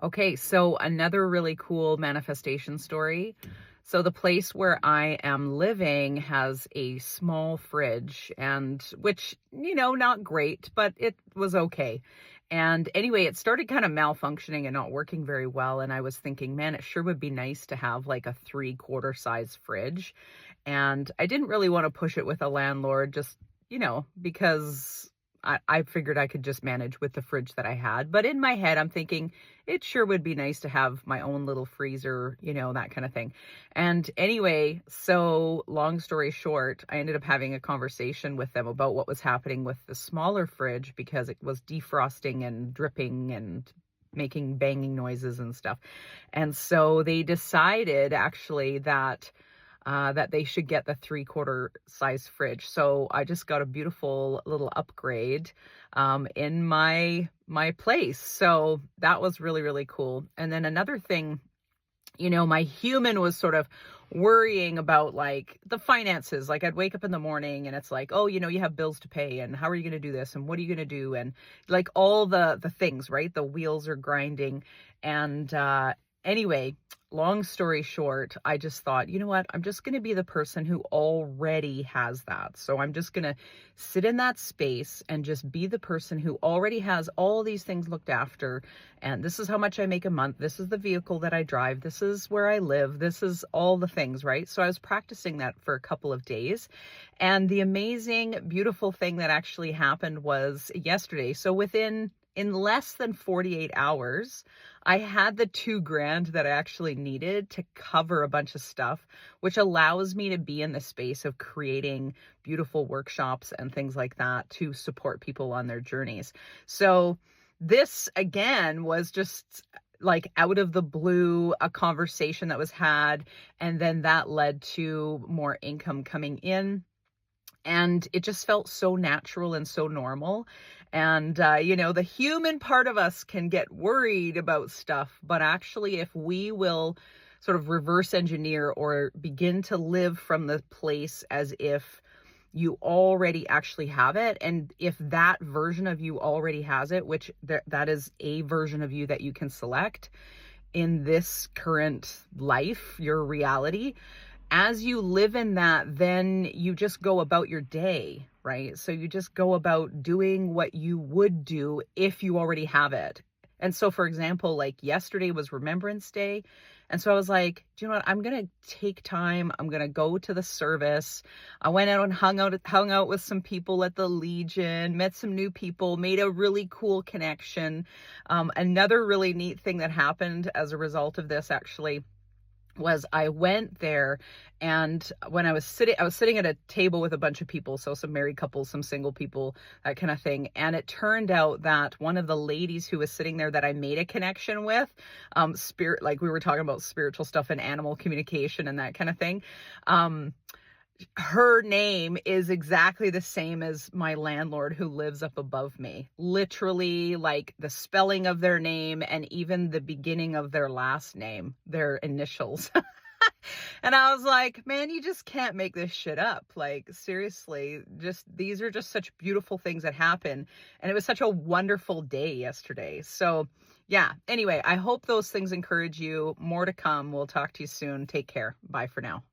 Okay, so another really cool manifestation story. So the place where I am living has a small fridge and which, not great, but it was okay. And anyway, it started kind of malfunctioning and not working very well. And I was thinking, man, it sure would be nice to have like a 3/4 size fridge. And I didn't really want to push it with a landlord just, because I figured I could just manage with the fridge that I had. But in my head, I'm thinking it sure would be nice to have my own little freezer, that kind of thing. And anyway, so long story short, I ended up having a conversation with them about what was happening with the smaller fridge because it was defrosting and dripping and making banging noises and stuff. And so they decided actually that they should get the 3/4 size fridge. So I just got a beautiful little upgrade in my place. So that was really, really cool. And then another thing, my human was sort of worrying about like the finances. Like I'd wake up in the morning and it's like, oh, you have bills to pay and how are you going to do this and what are you going to do? And like all the things, right? The wheels are grinding. And anyway, long story short, I just thought, you know what? I'm just going to be the person who already has that. So I'm just going to sit in that space and just be the person who already has all these things looked after. And this is how much I make a month. This is the vehicle that I drive. This is where I live. This is all the things, right? So I was practicing that for a couple of days. And the amazing, beautiful thing that actually happened was yesterday. So in less than 48 hours, I had the 2 grand that I actually needed to cover a bunch of stuff, which allows me to be in the space of creating beautiful workshops and things like that to support people on their journeys. So this again was just like out of the blue, a conversation that was had, and then that led to more income coming in. And it just felt so natural and so normal. And, the human part of us can get worried about stuff, but actually, if we will sort of reverse engineer or begin to live from the place as if you already actually have it, and if that version of you already has it, which that is a version of you that you can select in this current life, your reality, as you live in that, then you just go about your day, right? So you just go about doing what you would do if you already have it. And so, for example, like yesterday was Remembrance Day. And so I was like, do you know what? I'm going to take time. I'm going to go to the service. I went out and hung out with some people at the Legion, met some new people, made a really cool connection. Another really neat thing that happened as a result of this actually was I went there, and when I was sitting at a table with a bunch of people, so some married couples, some single people, that kind of thing. And it turned out that one of the ladies who was sitting there that I made a connection with, spirit, like we were talking about spiritual stuff and animal communication and that kind of thing. Her name is exactly the same as my landlord who lives up above me. Literally, like the spelling of their name and even the beginning of their last name, their initials. And I was like, man, you just can't make this shit up. Like, seriously, these are just such beautiful things that happen. And it was such a wonderful day yesterday. So, yeah, anyway, I hope those things encourage you. More to come. We'll talk to you soon. Take care. Bye for now.